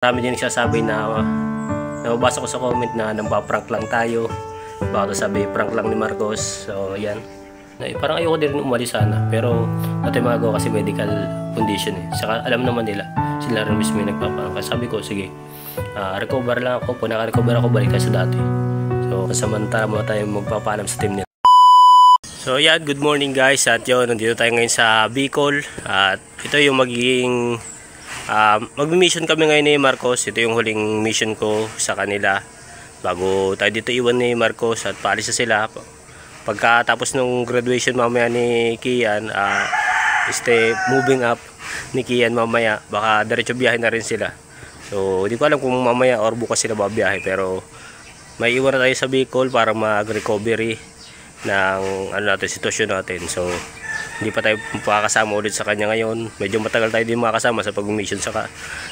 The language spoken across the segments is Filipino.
Marami din nagsasabi na nababasa ko sa comment na nagpa-prank lang tayo. Baka sabi prank lang ni Marcos. So yan. Parang ayoko din umalis sana. Pero natin magagawa kasi medical condition eh. Saka alam naman nila. Sila rin mismo yung nagpa-prank. Sabi ko sige, recover lang ako. Kung naka-recover ako, balik tayo sa dati. So samantala mo tayo magpapaalam sa team nila. So yan, good morning guys. At yun, nandito tayo ngayon sa Bicol. At ito yung magiging mag-mission kami ngayon ni Marcos. Ito yung huling mission ko sa kanila bago tayo dito iwan ni Marcos at paalis na sila. Pagkatapos ng graduation mamaya ni Kian, moving up ni Kian mamaya, baka diretso biyahe na rin sila. So hindi ko alam kung mamaya or bukas sila babiyahe, pero may iwan na tayo sa Bicol para mag-recovery ng natin, sitwasyon natin. So hindi pa tayo makakasama ulit sa kanya ngayon. Medyo matagal tayo din makakasama sa pag-mission sa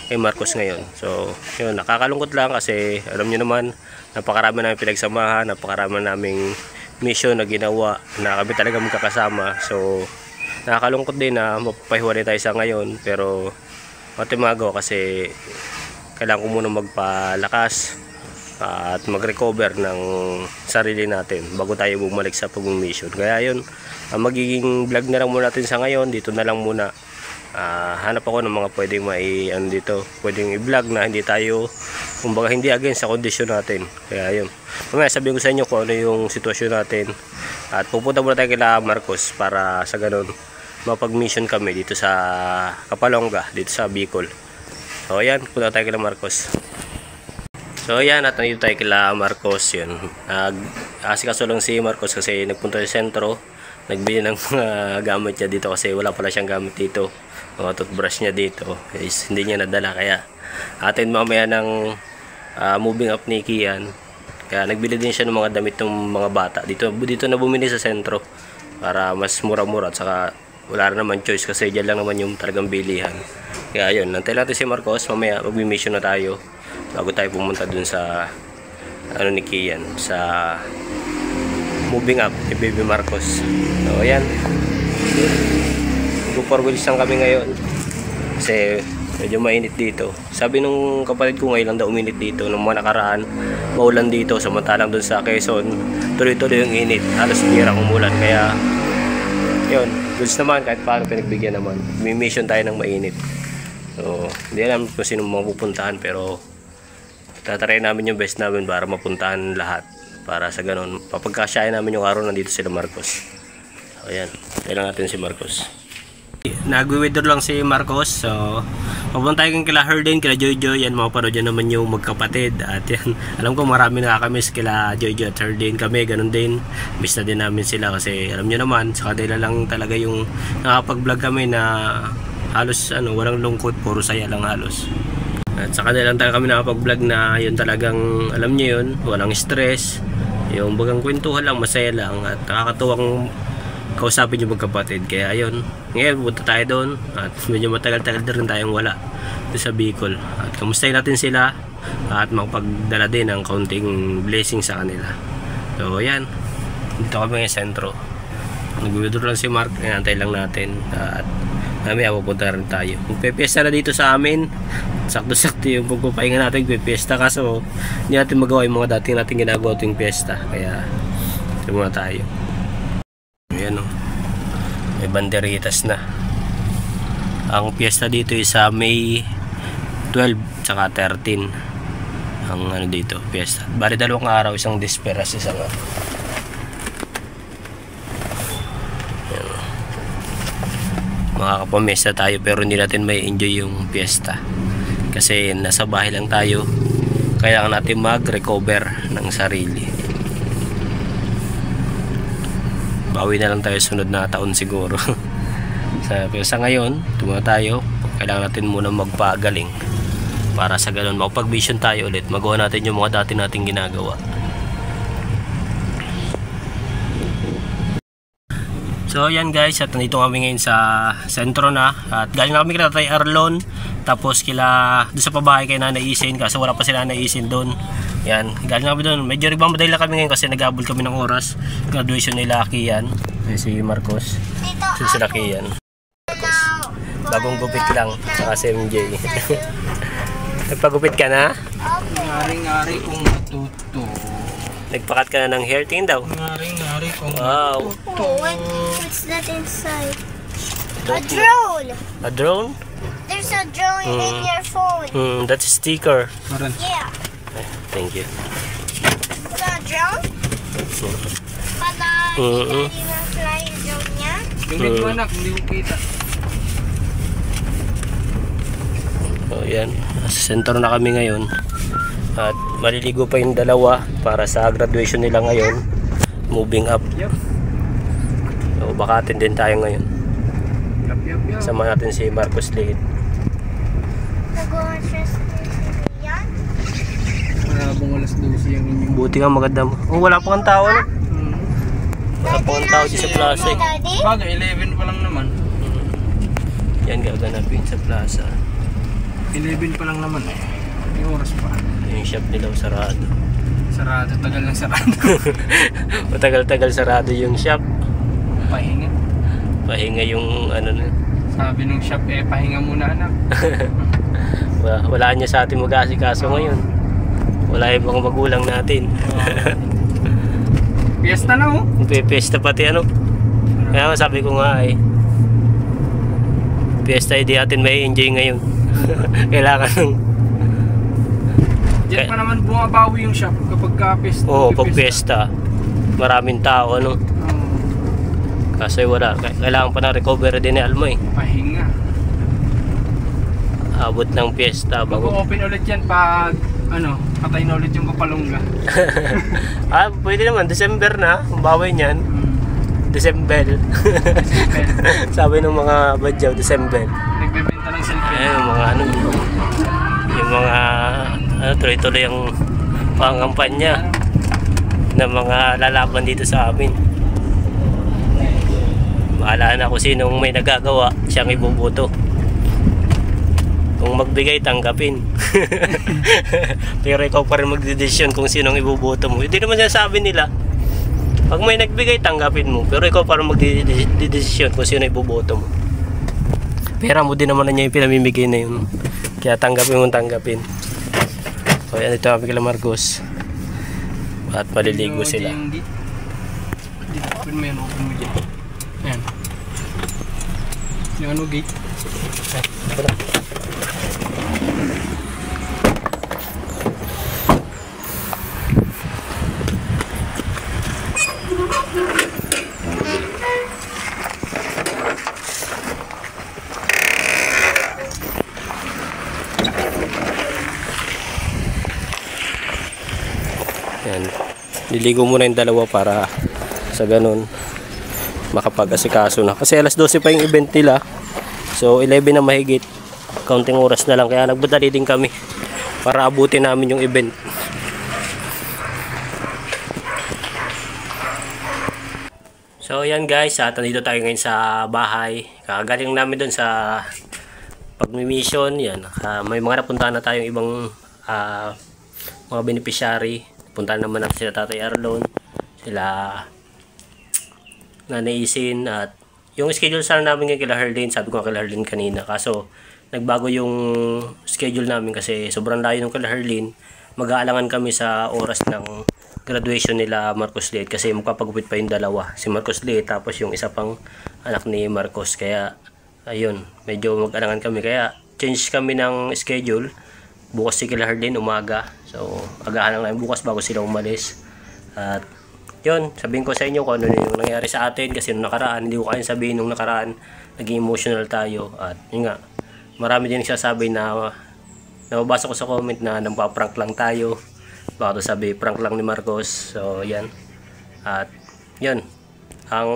kay Marcos ngayon. So yun, nakakalungkot lang kasi alam niyo naman, napakarami namin pinagsamahan, napakarami naming mission na ginawa na kami talaga magkakasama. So nakakalungkot din na mapahiwalay tayo sa ngayon, pero matimago kasi kailangan ko muna magpalakas at mag-recover ng sarili natin bago tayo bumalik sa pag-mission. Kaya yun, ang magiging vlog na lang muna natin sa ngayon. Dito na lang muna. Hanap ako ng mga pwedeng dito, pwedeng i-vlog na hindi tayo, kumbaga hindi against sa kondisyon natin. Kaya yun, mamaya sabihin ko sa inyo kung ano yung sitwasyon natin. At pupunta muna tayo kila Marcos para sa ganun mapag-mission kami dito sa Kapalonga, dito sa Bicol. So ayan, punta tayo kila Marcos. So ayan, at nandito tayo kila Marcos. Yun, asikaso lang si Marcos kasi nagpunta sa sentro, nagbili ng mga gamit niya dito kasi wala pala siyang gamit dito. Mga toothbrush niya dito is hindi niya nadala, kaya atin mamaya ng moving up ni Kian. Kaya nagbili din siya ng mga damit ng mga bata dito na bumili sa sentro para mas mura-mura, at saka wala rin naman choice kasi dyan lang naman yung talagang bilihan. Kaya yun, nantay natin si Marcos, mamaya mag-mission na tayo bago tayo pumunta dun sa ni Kian, sa moving up ni Baby Marcos. So ayan, go for wheels lang kami ngayon kasi medyo mainit dito. Sabi nung kapatid ko ngayon lang daw uminit dito, nung mga nakaraan maulan dito, samantalang dun sa Quezon tuloy-tuloy yung init, halos birang umulan. Kaya yun, goods naman, kahit paano pinagbigyan naman. May mission tayo ng mainit. So hindi alam kung sino mapupuntahan, pero tatry namin yung best namin para mapuntahan lahat, para sa ganun papagkasyahin namin yung araw nandito sila Marcos. So ayan, kailangan natin si Marcos. Nag-withdraw lang si Marcos. So papunta tayo kila Herden, kila Jojo. Yan, mapapanood yan naman yung magkapatid. At yan, alam ko marami nakakamiss kila Jojo at Herden. Kami ganun din, miss na din namin sila kasi alam nyo naman, sa kanila lang talaga yung nakapag-vlog kami na halos walang lungkot, puro saya lang halos. At sa kanila lang talaga kami nakapag-vlog na yun talagang, alam nyo yun, walang stress, yung bagang kwentuhan lang, masaya lang, at nakakatuwang kausapin yung magkapatid. Kaya yun, ngayon punta tayo doon at medyo matagal-tagal na rin tayong wala doon sa Bicol, at kamustahin natin sila at magpagdala din ng kaunting blessing sa kanila. So yan, dito kami ng sentro, nag-withdraw lang si Mark, inantay lang natin at mamaya pupunta rin tayo. Magpepiesta na dito sa amin, sakto-sakto yung pagpapahinga natin, magpepiesta, kaso hindi natin magawa yung mga dating natin ginagawa tuwing piyesta. Kaya ito muna tayo. Ayan o, may banderitas na. Ang piyesta dito is sa May 12 tsaka 13 ang dito piyesta. Bali dalawang araw, isang disperas, isang makakapamesta tayo, pero hindi natin may enjoy yung piyesta kasi nasa bahay lang tayo. Kailangan natin mag-recover ng sarili. Bawi na lang tayo sunod na taon siguro. Pero sa ngayon, tumuna tayo, kailangan natin muna magpagaling para sa ganun makapag-vision tayo ulit, magawa natin yung mga dati nating ginagawa. So yan guys, at nandito kami ngayon sa sentro na, at galing na kami kila Tatay Arlon, tapos doon sa pabahay kay Nanay Isin, kasi wala pa si Nanay Isin doon. Yan, galing kami doon, medyo nagmamadali lang kami ngayon kasi nag-abol kami ng oras, graduation nila Kian, si Marcos, sila Kian, bagong gupit lang, saka si MJ. Nagpagupit ka na? Ngari-ngari kung matuto. Nagpakat ka na ng hair, tingin daw. Ngari-ngari kung Wow. Oh, what's that inside? A drone! A drone? There's a drone in your phone. That's a sticker. Maran. Yeah. Thank you. Is that a drone? Pala, hindi na fly yung drone niya. Tingnan mo anak, hindi ko kita. So yan, sa center na kami ngayon. At maliligo pa yung dalawa para sa graduation nila ngayon. Moving up. Yup. So baka atin din tayo ngayon. Yup. Sama natin si Marcos Liit. Nag-o-interest yan? Malabong alas 12 yung inyong... Buti nga maganda mo. Oh, wala pa kang tao na. Hmm. Wala pa kang tao dyan sa plaza eh. Daddy? Bagay, 11 pa lang naman. Yan gaganapin sa plaza. 11 pa lang naman eh. May oras pa. Yung shop nila sarado. Sarado, tagal ng sarado. Matagal-tagal sarado yung shop. Pahinga. Pahinga yung ano na. Sabi ng shop eh, pahinga muna anak. Wala niya sa ating mag-aasikaso ngayon. Wala ibang magulang natin. Fiesta na oh. Pesta pati ano. Kaya sabi ko nga eh. Fiesta hindi natin may enjoy ngayon. Kailangan ng... Diyan pa naman bumabawi yung shop kapag ka-fiesta. Oo, pag fiesta. Maraming tao ano. Kasi wala. Kailangan pa ng recovery din ni Almo eh. Pahinga. Abot ng fiesta bago. Mag-open ulit yan pag ano, patay na ulit yung kapalongga. Pwede naman. December na. Ang baway niyan. December. Sabi ng mga badyaw, December. Nagbebenta ng cellphone. Yung mga ano. Yung mga ano, tuloy-tuloy ang pangampanya ng mga lalaban dito sa amin. Bahala na kung sinong may nagagawa, siyang ibubuto. Kung magbigay, tanggapin. Pero ikaw pa rin magdedesisyon kung sinong ibubuto mo. Hindi naman sinasabi nila. Pag may nagbigay, tanggapin mo. Pero ikaw pa rin magdedesisyon kung sino ibubuto mo. Pera mo din naman na niya yung pinamimigay na yun. Kaya tanggapin mo, tanggapin. So yan, ito kami kila Marcos. At maliligo sila. Dito, open mo yan, open mo dyan. Ayan. Yung ano gate. Yan. Niligo muna yung dalawa para sa ganun makapag-asikaso na. Kasi alas 12 pa yung event nila. So 11 na mahigit. Counting oras na lang. Kaya nagbadali din kami para abutin namin yung event. So yan guys, nandito tayo ngayon sa bahay. Kagaling namin doon sa pagmi-mission. Yan. May mga napuntahan na tayong ibang mga beneficiary. Puntahan naman natin sila Tatay Arlon, sila Nanay Isin, at yung schedule sana namin kay Herlin, sabi ko kay Herlin kanina, kaso nagbago yung schedule namin kasi sobrang layo ng kay Herlin. Mag-aalangan kami sa oras ng graduation nila Marcos Liit kasi magpapagupit pa yung dalawa, si Marcos Liit tapos yung isa pang anak ni Marcos. Kaya ayun, medyo mag-aalangan kami, kaya change kami ng schedule. Bukas si Herlin umaga, so agahan lang namin bukas bago sila umalis. At yun, sabihin ko sa inyo kung ano yung nangyari sa atin kasi nung nakaraan, hindi ko kayang sabihin nung nakaraan, naging emotional tayo. At yun nga, marami din nagsasabi na nababasa ko sa comment na nagpa-prank lang tayo, baka to sabi prank lang ni Marcos. So yan, at yun, ang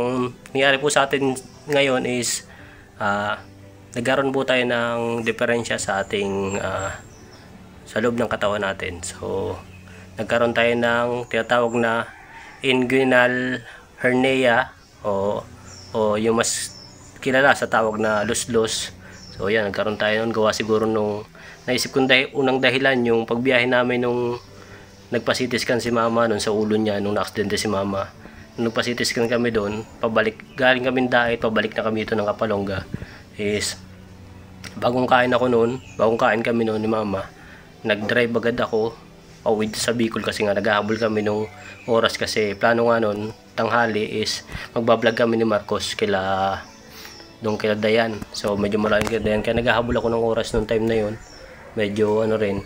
nangyari po sa atin ngayon is nagkaroon po tayo ng diferensya sa ating sa loob ng katawan natin. So nagkaroon tayo ng tinatawag na inguinal hernia o yung mas kilala sa tawag na luslos. So yan, nagkaroon tayo nun gawa siguro nung naisip kong unang dahilan yung pagbiyahe namin nung nagpa-CT scan si mama nun sa ulo niya nung na-aksidente si mama. Nung nagpa-CT scan kami doon, pabalik, galing kami Dait, pabalik na kami dito ng Kapalongga, is bagong kain ako noon, bagong kain kami noon ni mama. nag-drive agad ako pauwi sa Bicol kasi nga naghahabol kami nung oras kasi plano nga nun tanghali is magbablog kami ni Marcos kila Dayan. So medyo malaking kila Dayan kaya naghahabol ako ng oras nung time na yun. Medyo ano rin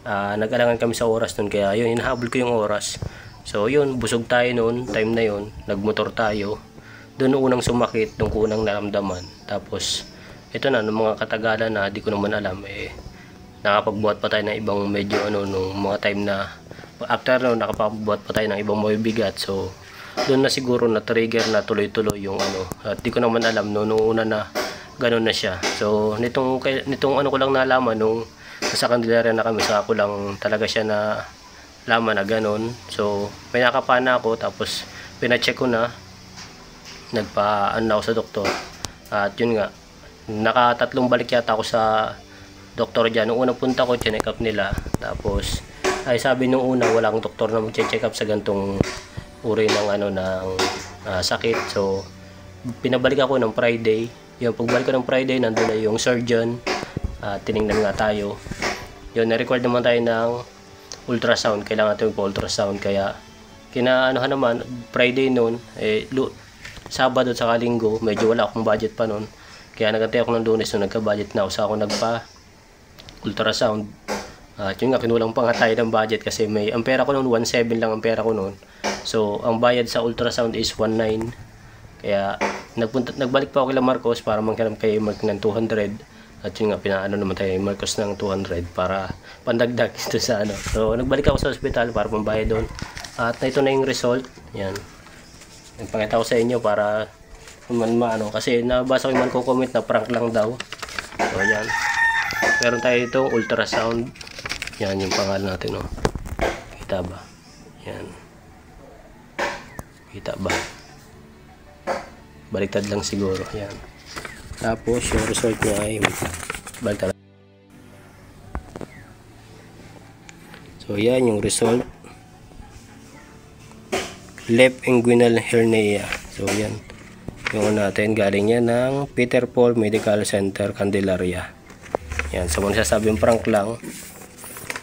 nag-alangan kami sa oras nun kaya yun hinahabol ko yung oras. So yun busog tayo noon time na yun, nagmotor tayo. Doon unang sumakit, doon ko unang naramdaman. Tapos ito na nung mga katagalan na di ko naman alam nakapagbuhat pa tayo ng ibang medyo nung mga time na after no nakapagbuhat pa tayo ng ibang mabibigat. So doon na siguro na trigger na tuloy-tuloy yung at di ko naman alam noong una na ganoon na siya. So nitong ko lang nalaman nung sa Candelaria na kami sa ako lang talaga siya na laman na ganoon. So may nakapana ako tapos pina-check ko na nagpa-ano ako sa doktor at yun nga nakatatlong balik yata ako sa doktor dyan. Nung unang punta ko check up nila tapos ay sabi nung una walang doktor na mag-check up sa gantong uri ng sakit. So pinabalik ako ng Friday. Yung pagbalik ko ng Friday nandun na yung surgeon tiningnan nga tayo. Yun na-record naman tayo ng ultrasound, kailangan natin pa-ultrasound kaya kinaanohan naman Friday noon Sabado at saka Linggo medyo wala akong budget pa noon kaya nagantay ako ng Lunes nung nagka-budget na ako so ako nagpa-ultrasound yun nga kinulang pa nga tayo ng budget kasi may ang pera ko noon 1.7 lang ang pera ko noon. So ang bayad sa ultrasound is 1.9 kaya nagbalik pa ako kay Marcos para manghiram kay Mark ng 200 at yun nga pinaano naman tayo Marcos ng 200 para pandagdag ito sa so nagbalik ako sa ospital para pambayad doon at ito na yung result. Yan nagpakita ko sa inyo para kasi nabasa ko yung man ko comment na prank lang daw. So yan meron tayo itong ultrasound. Yan yung pangalan natin kita ba? Yan kita ba? Baliktad lang siguro. Yan tapos yung result niya ay baliktad. So yan yung result, left inguinal hernia. So yan yung natin galing yan ng Peter Paul Medical Center Candelaria. Yan sa mga sasabing prank lang.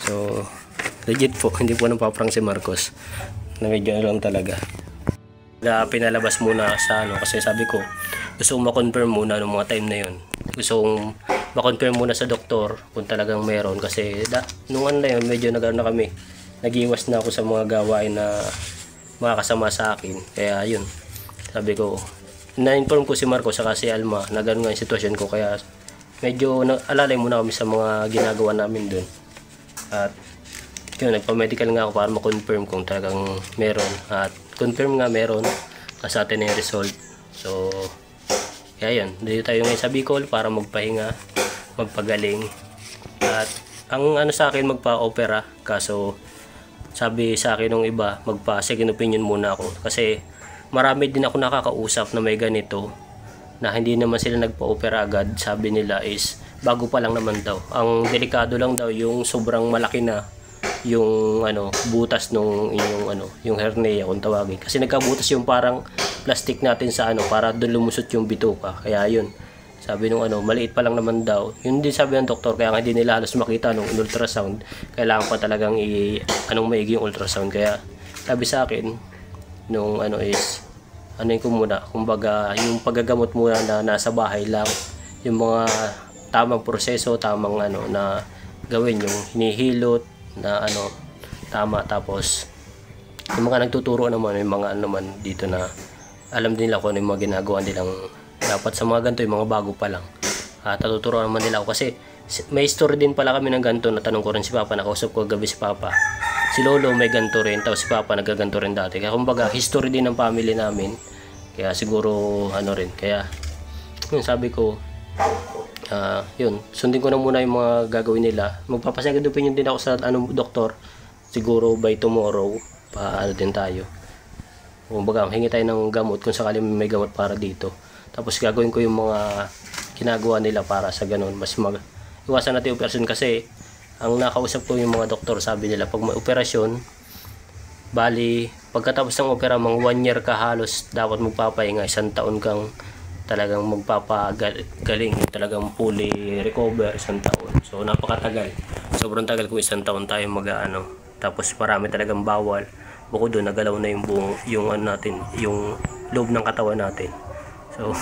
So legit po, hindi po nang paprank si Marcos na medyo lang talaga. Pinalabas muna sa kasi sabi ko gusto kong ma-confirm muna nung mga time na yun. Gusto kong ma-confirm muna sa doktor kung talagang meron kasi nung na yun medyo nagkaroon na kami, nag-iwas na ako sa mga gawain na mga kasama sa akin kaya yun sabi ko na-inform ko si Marco saka si Alma na gano'n nga yung sitwasyon ko kaya medyo alalay muna kami sa mga ginagawa namin dun at yun nagpa-medical nga ako para ma-confirm kung talagang meron at confirm nga meron sa atin yung result. So kaya yun dito tayo ngayon sa Bicol para magpahinga magpagaling at ang sa akin magpa-opera kaso sabi sa akin ng iba magpa second opinion muna ako kasi marami din ako nakakausap na may ganito na hindi naman sila nagpa-opera agad. Sabi nila is bago pa lang naman daw, ang delikado lang daw yung sobrang malaki na yung butas nung yung hernia kung tawagin kasi nagkabutas yung parang plastic natin sa para doon lumusot yung bituka kaya yun sabi nung maliit pa lang naman daw yun din sabi ng doktor kaya hindi nila halos makita nung ultrasound kailangan pa talagang maigi yung ultrasound kaya sabi sa akin nung is ko muna kumbaga yung paggagamot muna na nasa bahay lang yung mga tamang proseso tamang na gawin yung hinihilot na tama tapos yung mga nagtuturo naman yung mga naman dito na alam din nila kung ano yung mga ginagawa nilang dapat sa mga ganito yung mga bago pa lang natuturuan naman nila ako kasi may story din pala kami ng ganito na tanong ko rin si Papa nakausap ko gabi si Papa si Lolo may ganito rin tapos si Papa nagaganto rin dati kaya kumbaga history din ng family namin kaya siguro rin kaya yun sabi ko yun sundin ko na muna yung mga gagawin nila magpapasecond opinion din ako sa doktor siguro by tomorrow din tayo kumbaga hingi tayo ng gamot kung sakali may gamot para dito tapos gagawin ko yung mga ginagawa nila para sa ganun mas iwasan natin operasyon kasi ang nakausap ko yung mga doktor sabi nila pag may operasyon bali pagkatapos ng opera mga 1 year ka halos dapat magpapahinga 1 taon kang talagang magpapagaling talagang fully recover 1 taon so napakatagal sobrang tagal kung 1 taon tayo mag-ano. Tapos marami talagang bawal. Bukod doon, nagalaw na yung buong, yung ano natin, yung loob ng katawan natin. So,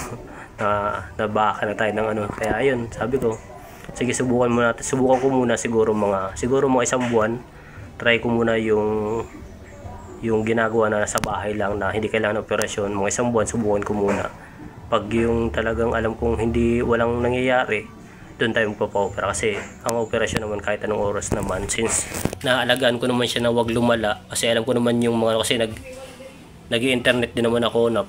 nabaka na tayo ng ano. Kaya ayun, sabi ko, sige subukan ko muna siguro mga 1 buwan. Try ko muna yung ginagawa na sa bahay lang na hindi kailangan ng operasyon. Mga 1 buwan, subukan ko muna. Pag yung talagang alam kong walang nangyayari, doon tayo magpapa-opera. Kasi ang operasyon naman kahit anong oras naman, since naalagaan ko naman siya na wag lumala. Kasi alam ko naman yung mga, kasi nag-internet din naman ako na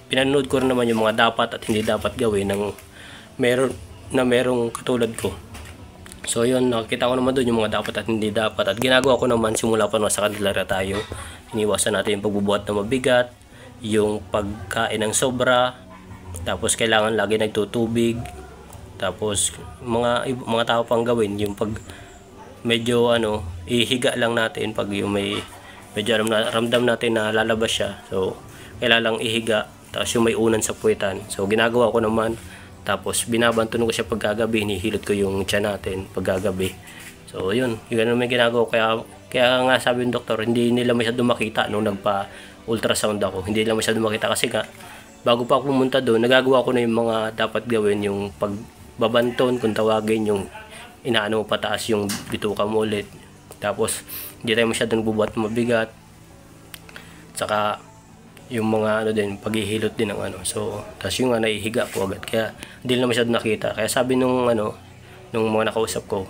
pinanood ko rin naman yung mga dapat at hindi dapat gawin ng merong katulad ko. So yun, nakikita ko naman doon yung mga dapat at hindi dapat. At ginagawa ko naman simula pa naman sa kanila tayo. Iniwasan natin yung pagbubuhat na mabigat, yung pagkain ng sobra, tapos kailangan lagi nagtutubig. Tapos mga tao pang gawin, yung pag medyo ihiga lang natin pag yung medyo ramdam natin na lalabas siya. So kailangan lang ihiga, tapos yung may unan sa puwetan. So ginagawa ko naman. Tapos binabantunan ko siya pagkagabi, hinihilot ko yung tiyan natin pagkagabi. So yun, yung ganun may ginagawa. Kaya nga sabi ng doktor, hindi nila masyado makita nung nagpa-ultrasound ako. Hindi nila masyado makita kasi nga, bago pa ako pumunta doon, nagagawa ko na yung mga dapat gawin, yung pagbabanton, kung tawagin, yung inaano mo pataas yung bituka mo ulit. Tapos hindi tayo masyadong bubuhat mabigat. Saka yung mga din, paghihilot din ng So, tapos yung naihiga ko agad. Kaya hindi na masyado nakita. Kaya sabi nung mga nakausap ko,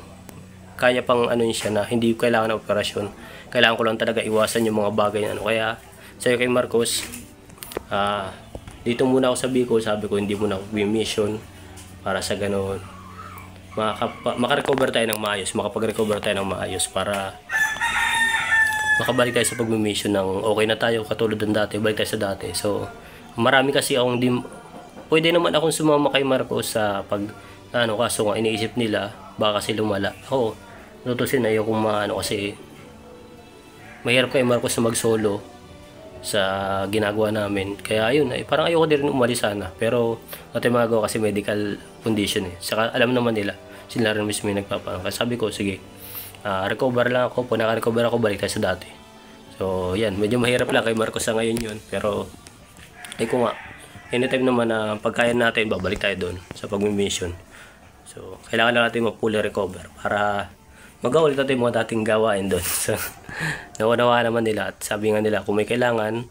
kaya pang siya na hindi kailangan ng operasyon. Kailangan ko lang talaga iwasan yung mga bagay na Kaya sa'yo kay Marcos, dito muna ako sa Bicol, sabi ko hindi muna ako mission para sa ganoon. Makarecover tayo ng maayos, makapag-recover tayo ng maayos para makabalik tayo sa pag-mission ng okay na tayo katulad ng dati, balik tayo sa dati. So, marami kasi akong pwede naman akong sumama kay Marcos sa kaso nga iniisip nila baka kasi lumala. Ako, tutusin na yung kasi mahirap kay Marcos na mag-solo sa ginagawa namin. Kaya ayun, parang ayoko din umalis sana. Pero natin magagawa kasi medical condition Saka alam naman nila, sila rin mismo yung nagpaparang. Kaya sabi ko, sige, recover lang ako. Pag naka-recover ako, balik tayo sa dati. So, yan. Medyo mahirap lang kay Marcos sa ngayon yun. Pero, ko nga, anytime naman na pagkaya natin, babalik tayo doon sa pag-mission. So, kailangan lang natin ma-fully recover para mag-ulit natin yung mga dating gawain doon. So, nawa naman nila. At sabi nga nila, kung may kailangan,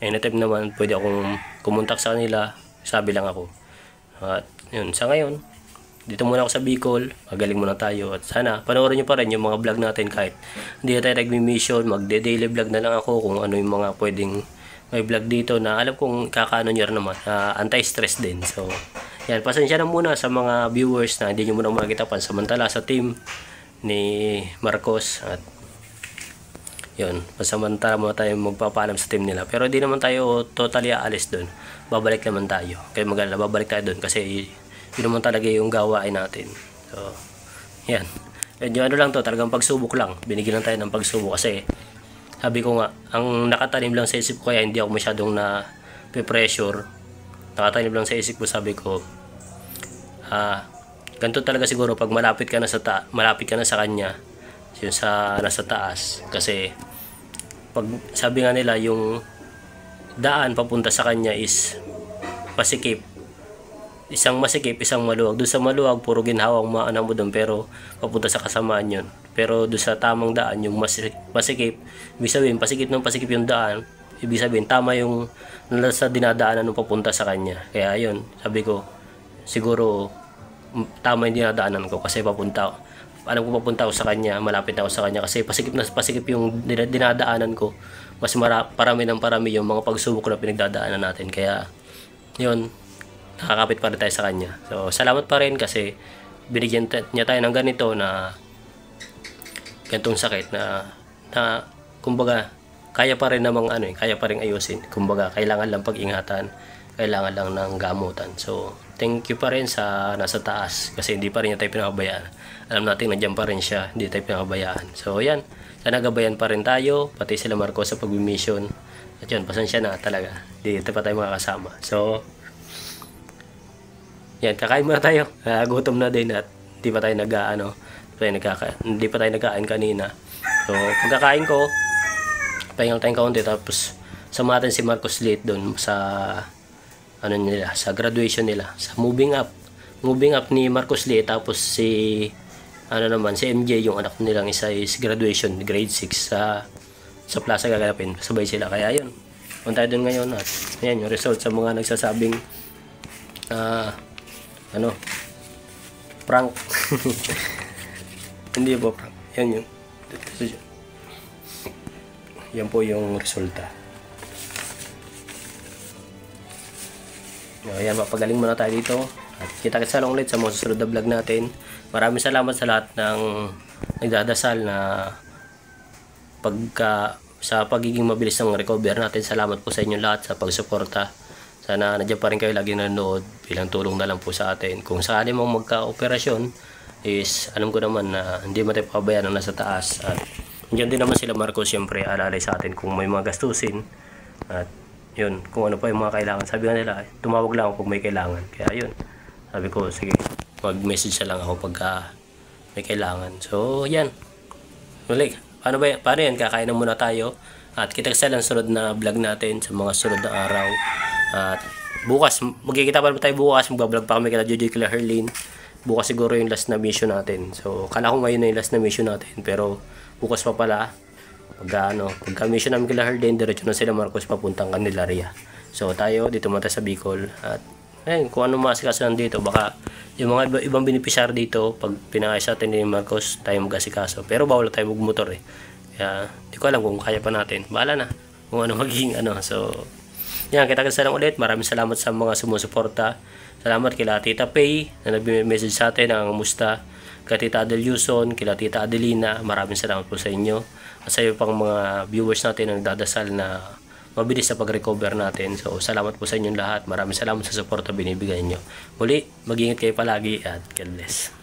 anytime naman, pwede akong kumontak sa kanila. Sabi lang ako. At yun, sa ngayon, dito muna ako sa Bicol, magaling muna tayo. At sana, panoorin nyo pa rin yung mga vlog natin kahit hindi na tayo nag-mission, magde-daily vlog na lang ako kung ano yung mga pwedeng may vlog dito na alam kong kakaano nyo rin naman, anti-stress din. So, yan, pasensya na muna sa mga viewers na hindi nyo muna makikita pansamantala sa team ni Marcos. At yun, pansamantala muna tayo magpapaalam sa team nila. Pero hindi naman tayo totally aalis doon. Babalik naman tayo. Kaya mag-alala, babalik tayo doon kasi yun naman talaga yung gawain natin. So, yan. Medyo lang to, talagang pagsubok lang. Binigyan lang tayo ng pagsubok kasi sabi ko nga, ang nakatanim lang sa isip ko kaya hindi ako masyadong na-pressure. Nakatanim lang sa isip ko, sabi ko, ganito talaga siguro pag malapit ka na sa kanya, yung nasa taas. Kasi, pag sabi nga nila, yung daan papunta sa kanya is pasikip. Isang masikip, isang maluwag. Doon sa maluwag, puro ginhawang maanang mo doon, pero papunta sa kasamaan yun. Pero doon sa tamang daan, yung masikip, ibig sabihin, pasikip yung daan, ibig sabihin, tama yung nasa dinadaanan ng papunta sa kanya. Kaya yun, sabi ko, siguro, tama yung dinadaanan ko kasi alam ko papunta ako sa kanya, malapit na ako sa kanya kasi pasikip yung dinadaanan ko. Mas parami yung mga pagsubok na pinagdadaanan natin. Kaya, yun, nakakapit pa rin tayo sa kanya. So, salamat pa rin kasi binigyan niya tayo ng ganito na ganitong sakit na kumbaga kaya pa rin namang kaya pa rin ayusin. Kumbaga kailangan lang pag-ingatan, kailangan lang ng gamutan. So, thank you pa rin sa nasa taas kasi hindi pa rin niya tayo pinabayaan. Alam natin nandiyan pa rin siya, hindi tayo pinabayaan. So, yan. Sana gabayan pa rin tayo, pati sila Marcos sa pag-mission. At yun, pasensya na talaga. Dito pa tayo makakasama. So, yan, kakain muna tayo. Gutom na din at di pa tayo Hindi pa tayo nagkain kanina. So, pagkakain ko, pahingal tayong kaunti, tapos samatin si Marcos Late doon sa ano nila, sa graduation nila, sa moving up ni Marcos Late, tapos si MJ, yung anak nilang isa is graduation grade 6 sa Plaza gaganapin, sabay sila. Kaya yun, punta tayo doon ngayon at ayan yung result sa mga nagsasabing prank. Hindi po prank, yan po yung resulta. Ayan, mapagaling muna tayo dito at kita-kita lang ulit sa mga susunod na vlog natin. Maraming salamat sa lahat ng nagdadasal na sa pagiging mabilis ng recover natin. Salamat po sa inyo lahat sa pagsuporta. Sana nandiyan pa rin kayo lagi nanonood, bilang tulong na lang po sa atin. Kung sakali mong magka-operasyon is alam ko naman na hindi mo tayo pabayaan ng nasa taas, at nandiyan din naman sila Marcos, siyempre alalay sa atin kung may mga gastusin, at yun, kung ano pa yung mga kailangan. Sabi nga nila, tumawag lang ako pag may kailangan. Kaya yun, sabi ko, sige, mag-message na lang ako pagka may kailangan. So, yan. Muli, paano yan? Kakain na muna tayo. At kita-kita lang sunod na vlog natin sa mga sunod na araw. At bukas, magkikita pa tayo bukas. Magbablog pa kami kila Jojo, kila Herlin. Bukas siguro yung last na mission natin. So, kala ko ngayon na yung last na mission natin. Pero, bukas pa pala. Pagka mission namin kila Herlin, diretso na sila Marcos papuntang Candelaria. So, tayo dito muna sa Bicol. At ayun, kung ano masikaso nandito, baka yung mga ibang beneficiary dito, pag pinakay sa atin ni Marcos, tayo mag-asikaso. Pero bawal tayo magmotor eh. Kaya, di ko alam kung kaya pa natin. Bahala na kung ano magiging ano. So, yan, kita-kita lang ulit. Maraming salamat sa mga sumusuporta. Salamat kila Tita Pay na nag-message sa atin ang musta. Kila Tita Adel Yuson, kila Tita Adelina. Maraming salamat po sa inyo. At sa iyo pang mga viewers natin na nagdadasal na mabilis sa pag-recover natin. So, salamat po sa inyong lahat. Maraming salamat sa suporta binibigay nyo. Muli, mag-ingat kayo palagi at God bless.